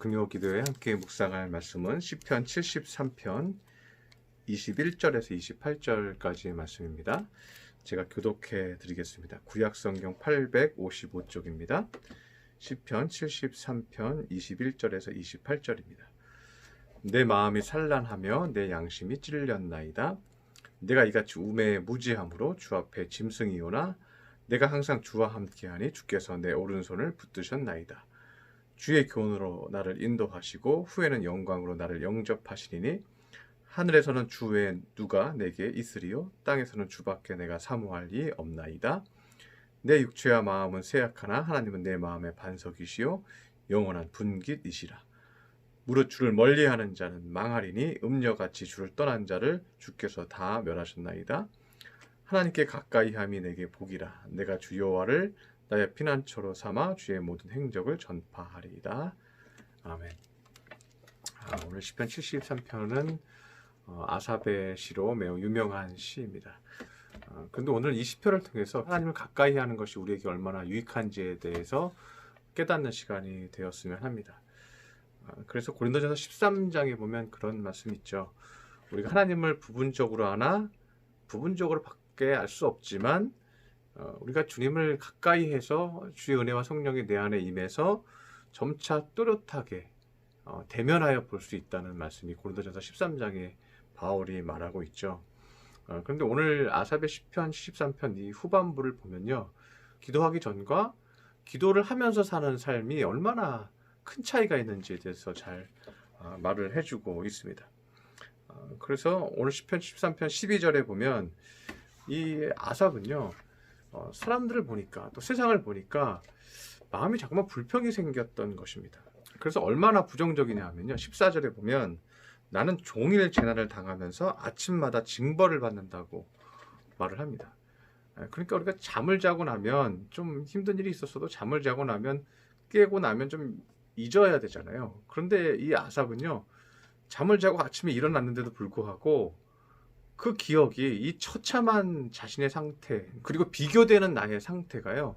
금요기도에 함께 묵상할 말씀은 시편 73편 21절에서 28절까지의 말씀입니다. 제가 교독해 드리겠습니다. 구약성경 855쪽입니다. 시편 73편 21절에서 28절입니다. 내 마음이 산란하며 내 양심이 찔렸나이다. 내가 이같이 우매에 무지함으로 주 앞에 짐승이오나 내가 항상 주와 함께하니 주께서 내 오른손을 붙드셨나이다. 주의 교훈으로 나를 인도하시고 후에는 영광으로 나를 영접하시리니 하늘에서는 주 외에 누가 내게 있으리요 땅에서는 주밖에 내가 사모할 이 없나이다. 내 육체와 마음은 쇠약하나 하나님은 내 마음의 반석이시요 영원한 분깃이시라. 무릇 주를 멀리하는 자는 망하리니 음녀같이 주를 떠난 자를 주께서 다 멸하셨나이다. 하나님께 가까이함이 내게 복이라. 내가 주 여호와를 나의 피난처로 삼아 주의 모든 행적을 전파하리이다. 아멘. 오늘 시편 73편은 아삽의 시로 매우 유명한 시입니다. 그런데 오늘 이 시편을 통해서 하나님을 가까이 하는 것이 우리에게 얼마나 유익한지에 대해서 깨닫는 시간이 되었으면 합니다. 그래서 고린도전서 13장에 보면 그런 말씀이 있죠. 우리가 하나님을 부분적으로 아나 부분적으로 밖에 알 수 없지만 우리가 주님을 가까이 해서 주의 은혜와 성령이 내 안에 임해서 점차 또렷하게 대면하여 볼 수 있다는 말씀이 고린도전서 13장에 바울이 말하고 있죠. 그런데 오늘 아삽의 시편 73편 이 후반부를 보면요. 기도하기 전과 기도를 하면서 사는 삶이 얼마나 큰 차이가 있는지에 대해서 잘 말을 해주고 있습니다. 그래서 오늘 시편 73편 12절에 보면 이 아삽은요. 사람들을 보니까 또 세상을 보니까 마음이 자꾸만 불평이 생겼던 것입니다. 그래서 얼마나 부정적이냐 하면요. 14절에 보면 나는 종일 재난을 당하면서 아침마다 징벌을 받는다고 말을 합니다. 그러니까 우리가 잠을 자고 나면 좀 힘든 일이 있었어도 잠을 자고 나면 깨고 나면 좀 잊어야 되잖아요. 그런데 이 아삽은요. 잠을 자고 아침에 일어났는데도 불구하고 그 기억이 이 처참한 자신의 상태 그리고 비교되는 나의 상태가요.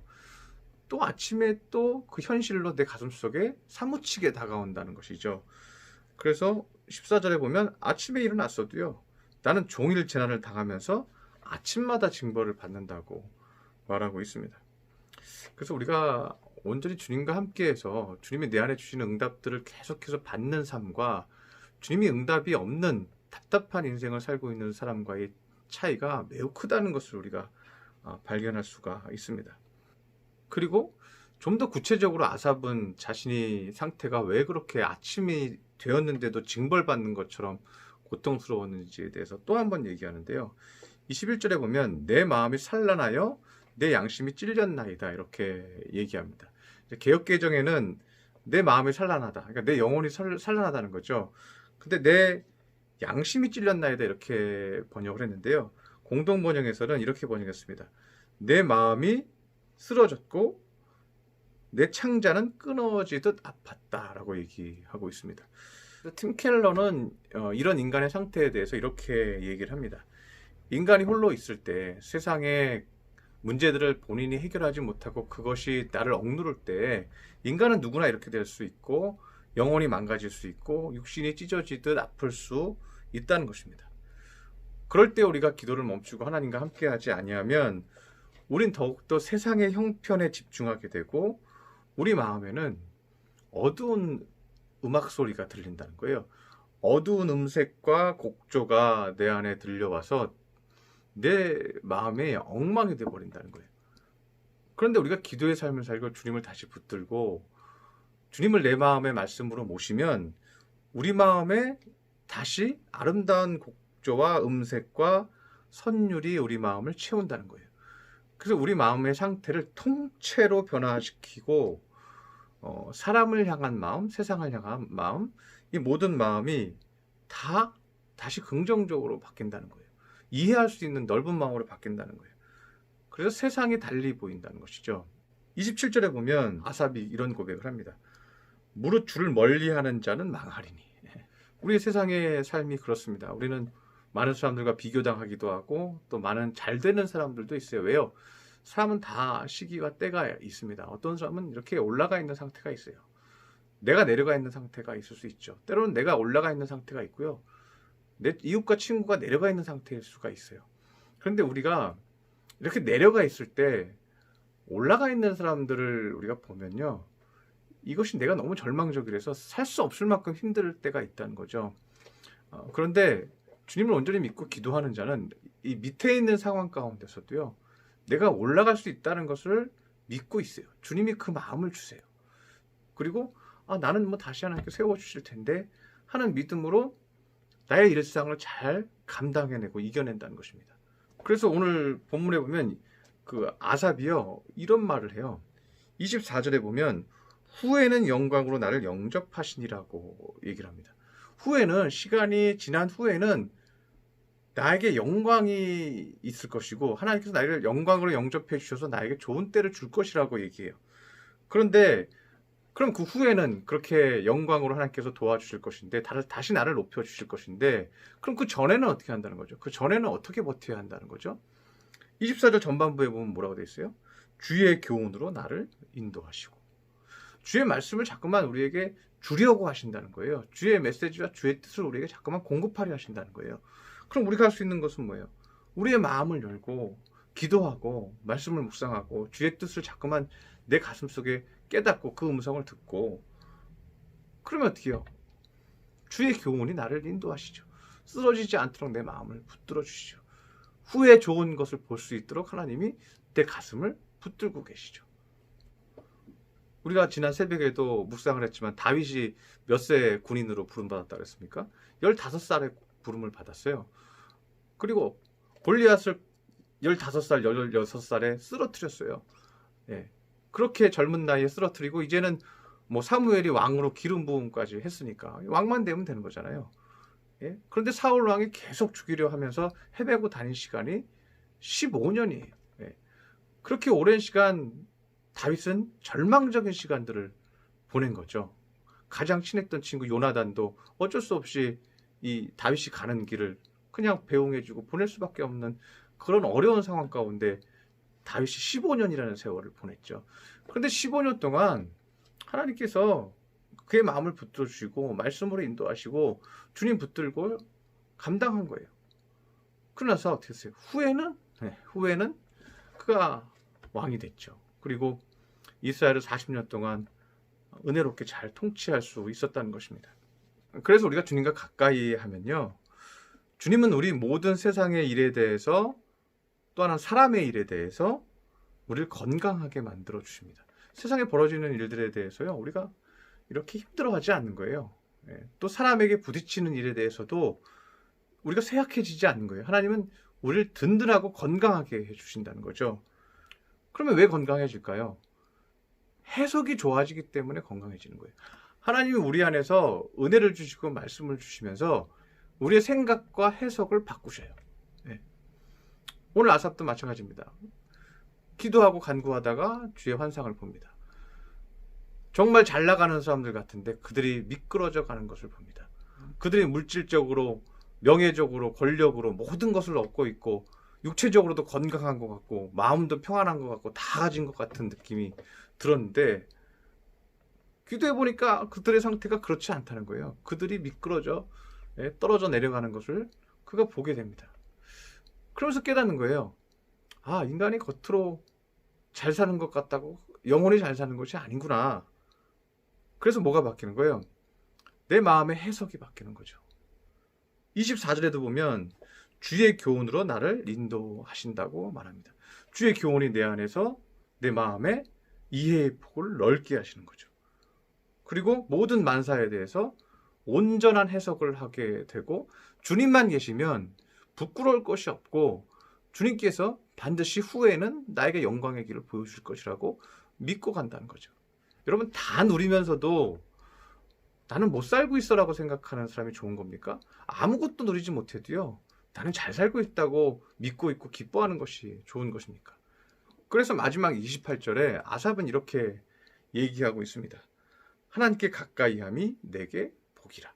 또 아침에 또 그 현실로 내 가슴속에 사무치게 다가온다는 것이죠. 그래서 14절에 보면 아침에 일어났어도요. 나는 종일 재난을 당하면서 아침마다 징벌을 받는다고 말하고 있습니다. 그래서 우리가 온전히 주님과 함께해서 주님이 내 안에 주시는 응답들을 계속해서 받는 삶과 주님이 응답이 없는 답답한 인생을 살고 있는 사람과의 차이가 매우 크다는 것을 우리가 발견할 수가 있습니다. 그리고 좀 더 구체적으로 아삽은 자신이 상태가 왜 그렇게 아침이 되었는데도 징벌받는 것처럼 고통스러웠는지에 대해서 또 한 번 얘기하는데요. 21절에 보면 내 마음이 산란하여 내 양심이 찔렸나이다 이렇게 얘기합니다. 개역개정에는 내 마음이 산란하다. 그러니까 내 영혼이 산란하다는 거죠. 근데 내 양심이 찔렸나이다 이렇게 번역을 했는데요. 공동 번역에서는 이렇게 번역했습니다. 내 마음이 쓰러졌고 내 창자는 끊어지듯 아팠다라고 얘기하고 있습니다. 팀 켈러는 이런 인간의 상태에 대해서 이렇게 얘기를 합니다. 인간이 홀로 있을 때 세상의 문제들을 본인이 해결하지 못하고 그것이 나를 억누를 때 인간은 누구나 이렇게 될 수 있고 영혼이 망가질 수 있고 육신이 찢어지듯 아플 수 있다는 것입니다. 그럴 때 우리가 기도를 멈추고 하나님과 함께하지 아니하면 우린 더욱더 세상의 형편에 집중하게 되고 우리 마음에는 어두운 음악 소리가 들린다는 거예요. 어두운 음색과 곡조가 내 안에 들려와서 내 마음에 엉망이 되어버린다는 거예요. 그런데 우리가 기도의 삶을 살고 주님을 다시 붙들고 주님을 내 마음의 말씀으로 모시면 우리 마음에 다시 아름다운 곡조와 음색과 선율이 우리 마음을 채운다는 거예요. 그래서 우리 마음의 상태를 통째로 변화시키고 사람을 향한 마음, 세상을 향한 마음, 이 모든 마음이 다 다시 긍정적으로 바뀐다는 거예요. 이해할 수 있는 넓은 마음으로 바뀐다는 거예요. 그래서 세상이 달리 보인다는 것이죠. 27절에 보면 아삽이 이런 고백을 합니다. 무릇 주를 멀리하는 자는 망하리니. 우리 세상의 삶이 그렇습니다. 우리는 많은 사람들과 비교당하기도 하고 또 많은 잘 되는 사람들도 있어요. 왜요? 사람은 다 시기와 때가 있습니다. 어떤 사람은 이렇게 올라가 있는 상태가 있어요. 내가 내려가 있는 상태가 있을 수 있죠. 때로는 내가 올라가 있는 상태가 있고요. 내 이웃과 친구가 내려가 있는 상태일 수가 있어요. 그런데 우리가 이렇게 내려가 있을 때 올라가 있는 사람들을 우리가 보면요. 이것이 내가 너무 절망적이라서 살 수 없을 만큼 힘들 때가 있다는 거죠. 그런데 주님을 온전히 믿고 기도하는 자는 이 밑에 있는 상황 가운데서도요. 내가 올라갈 수 있다는 것을 믿고 있어요. 주님이 그 마음을 주세요. 그리고 나는 뭐 다시 하나님께 세워주실 텐데 하는 믿음으로 나의 일상을 잘 감당해내고 이겨낸다는 것입니다. 그래서 오늘 본문에 보면 그 아삽이요 이런 말을 해요. 24절에 보면 후에는 영광으로 나를 영접하시니라고 얘기를 합니다. 후에는 시간이 지난 후에는 나에게 영광이 있을 것이고 하나님께서 나를 영광으로 영접해 주셔서 나에게 좋은 때를 줄 것이라고 얘기해요. 그런데 그럼 그 후에는 그렇게 영광으로 하나님께서 도와주실 것인데 다시 나를 높여주실 것인데 그럼 그 전에는 어떻게 한다는 거죠? 그 전에는 어떻게 버텨야 한다는 거죠? 24절 전반부에 보면 뭐라고 되어 있어요? 주의 교훈으로 나를 인도하시고 주의 말씀을 자꾸만 우리에게 주려고 하신다는 거예요. 주의 메시지와 주의 뜻을 우리에게 자꾸만 공급하려 하신다는 거예요. 그럼 우리가 할 수 있는 것은 뭐예요? 우리의 마음을 열고 기도하고 말씀을 묵상하고 주의 뜻을 자꾸만 내 가슴속에 깨닫고 그 음성을 듣고 그러면 어떻게 해요? 주의 교훈이 나를 인도하시죠. 쓰러지지 않도록 내 마음을 붙들어 주시죠. 후에 좋은 것을 볼 수 있도록 하나님이 내 가슴을 붙들고 계시죠. 우리가 지난 새벽에도 묵상을 했지만 다윗이 몇 세 군인으로 부름받았다고 했습니까? 15살에 부름을 받았어요. 그리고 골리앗을 15살, 16살에 쓰러뜨렸어요. 예. 그렇게 젊은 나이에 쓰러뜨리고 이제는 뭐 사무엘이 왕으로 기름 부음까지 했으니까 왕만 되면 되는 거잖아요. 예? 그런데 사울 왕이 계속 죽이려 하면서 헤매고 다닌 시간이 15년이에요. 예. 그렇게 오랜 시간 다윗은 절망적인 시간들을 보낸 거죠. 가장 친했던 친구 요나단도 어쩔 수 없이 이 다윗이 가는 길을 그냥 배웅해주고 보낼 수밖에 없는 그런 어려운 상황 가운데 다윗이 15년이라는 세월을 보냈죠. 그런데 15년 동안 하나님께서 그의 마음을 붙들어 주시고 말씀으로 인도하시고 주님 붙들고 감당한 거예요. 그러나서 어떻게 했어요? 후에는 그가 왕이 됐죠. 그리고 이스라엘을 40년 동안 은혜롭게 잘 통치할 수 있었다는 것입니다. 그래서 우리가 주님과 가까이 하면요. 주님은 우리 모든 세상의 일에 대해서 또 하나 사람의 일에 대해서 우리를 건강하게 만들어 주십니다. 세상에 벌어지는 일들에 대해서요. 우리가 이렇게 힘들어하지 않는 거예요. 또 사람에게 부딪히는 일에 대해서도 우리가 쇠약해지지 않는 거예요. 하나님은 우리를 든든하고 건강하게 해주신다는 거죠. 그러면 왜 건강해질까요? 해석이 좋아지기 때문에 건강해지는 거예요. 하나님이 우리 안에서 은혜를 주시고 말씀을 주시면서 우리의 생각과 해석을 바꾸셔요. 오늘 아삽도 마찬가지입니다. 기도하고 간구하다가 주의 환상을 봅니다. 정말 잘 나가는 사람들 같은데 그들이 미끄러져 가는 것을 봅니다. 그들이 물질적으로, 명예적으로, 권력으로 모든 것을 얻고 있고 육체적으로도 건강한 것 같고 마음도 평안한 것 같고 다 가진 것 같은 느낌이 들었는데 기도해 보니까 그들의 상태가 그렇지 않다는 거예요. 그들이 미끄러져 떨어져 내려가는 것을 그가 보게 됩니다. 그러면서 깨닫는 거예요. 인간이 겉으로 잘 사는 것 같다고 영혼이 잘 사는 것이 아니구나. 그래서 뭐가 바뀌는 거예요? 내 마음의 해석이 바뀌는 거죠. 24절에도 보면 주의 교훈으로 나를 인도하신다고 말합니다. 주의 교훈이 내 안에서 내 마음에 이해의 폭을 넓게 하시는 거죠. 그리고 모든 만사에 대해서 온전한 해석을 하게 되고 주님만 계시면 부끄러울 것이 없고 주님께서 반드시 후에는 나에게 영광의 길을 보여주실 것이라고 믿고 간다는 거죠. 여러분 다 누리면서도 나는 못 살고 있어라고 생각하는 사람이 좋은 겁니까? 아무것도 누리지 못해도요. 나는 잘 살고 있다고 믿고 있고 기뻐하는 것이 좋은 것입니까? 그래서 마지막 28절에 아삽은 이렇게 얘기하고 있습니다. 하나님께 가까이함이 내게 복이라.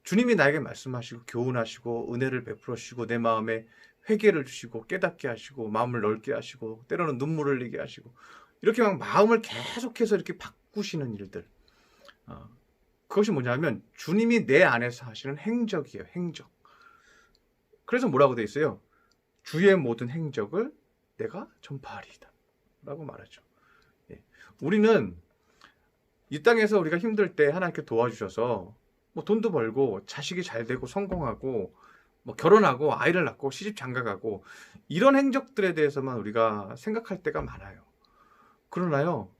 주님이 나에게 말씀하시고 교훈하시고 은혜를 베풀어 주시고 내 마음에 회개를 주시고 깨닫게 하시고 마음을 넓게 하시고 때로는 눈물을 흘리게 하시고 이렇게 막 마음을 계속해서 이렇게 바꾸시는 일들. 그것이 뭐냐면 주님이 내 안에서 하시는 행적이에요. 행적. 그래서 뭐라고 돼 있어요? 주의 모든 행적을 내가 전파하리이다 라고 말하죠. 예. 우리는 이 땅에서 우리가 힘들 때 하나님께 도와주셔서 뭐 돈도 벌고 자식이 잘 되고 성공하고 뭐 결혼하고 아이를 낳고 시집 장가가고 이런 행적들에 대해서만 우리가 생각할 때가 많아요. 그러나요,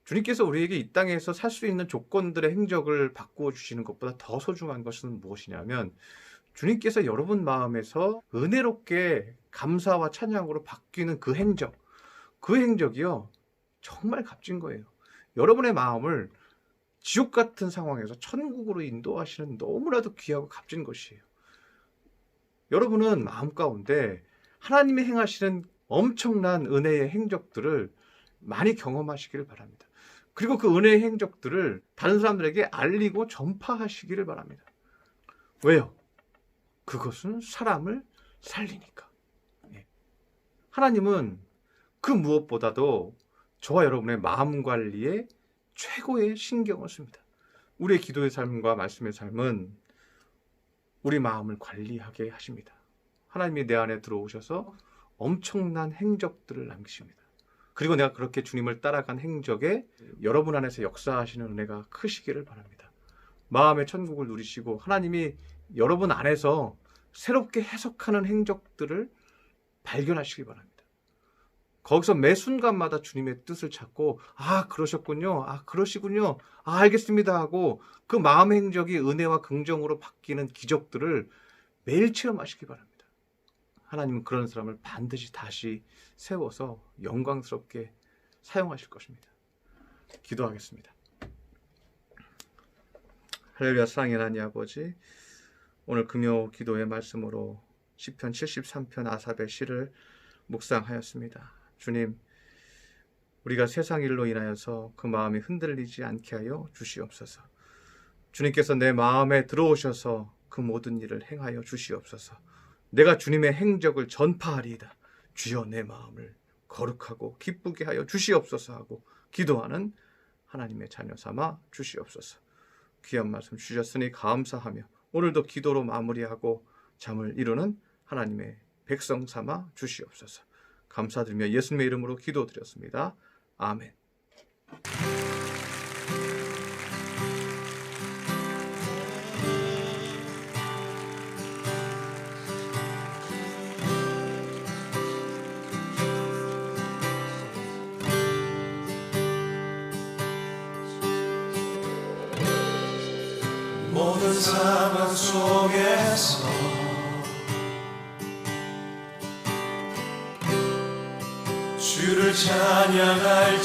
주님께서 우리에게 이 땅에서 살 수 있는 조건들의 행적을 바꾸어 주시는 것보다 더 소중한 것은 무엇이냐면 주님께서 여러분 마음에서 은혜롭게 감사와 찬양으로 바뀌는 그 행적, 그 행적이요 정말 값진 거예요. 여러분의 마음을 지옥 같은 상황에서 천국으로 인도하시는 너무나도 귀하고 값진 것이에요. 여러분은 마음 가운데 하나님이 행하시는 엄청난 은혜의 행적들을 많이 경험하시기를 바랍니다. 그리고 그 은혜의 행적들을 다른 사람들에게 알리고 전파하시기를 바랍니다. 왜요? 그것은 사람을 살리니까. 하나님은 그 무엇보다도 저와 여러분의 마음 관리에 최고의 신경을 씁니다. 우리의 기도의 삶과 말씀의 삶은 우리 마음을 관리하게 하십니다. 하나님이 내 안에 들어오셔서 엄청난 행적들을 남기십니다. 그리고 내가 그렇게 주님을 따라간 행적에 여러분 안에서 역사하시는 은혜가 크시기를 바랍니다. 마음의 천국을 누리시고 하나님이 여러분 안에서 새롭게 해석하는 행적들을 발견하시기 바랍니다. 거기서 매 순간마다 주님의 뜻을 찾고 그러셨군요. 그러시군요. 알겠습니다 하고 그 마음의 행적이 은혜와 긍정으로 바뀌는 기적들을 매일 체험하시기 바랍니다. 하나님은 그런 사람을 반드시 다시 세워서 영광스럽게 사용하실 것입니다. 기도하겠습니다. 할렐루야. 사랑의 하나님 아버지, 오늘 금요 기도의 말씀으로 시편 73편 아삽의 시를 묵상하였습니다. 주님, 우리가 세상 일로 인하여서 그 마음이 흔들리지 않게 하여 주시옵소서. 주님께서 내 마음에 들어오셔서 그 모든 일을 행하여 주시옵소서. 내가 주님의 행적을 전파하리이다. 주여 내 마음을 거룩하고 기쁘게 하여 주시옵소서 하고 기도하는 하나님의 자녀 삼아 주시옵소서. 귀한 말씀 주셨으니 감사하며 오늘도 기도로 마무리하고 잠을 이루는 하나님의 백성 삼아 주시옵소서. 감사드리며 예수님의 이름으로 기도드렸습니다. 아멘. 모든 상황 속에서 주를 찬양할지라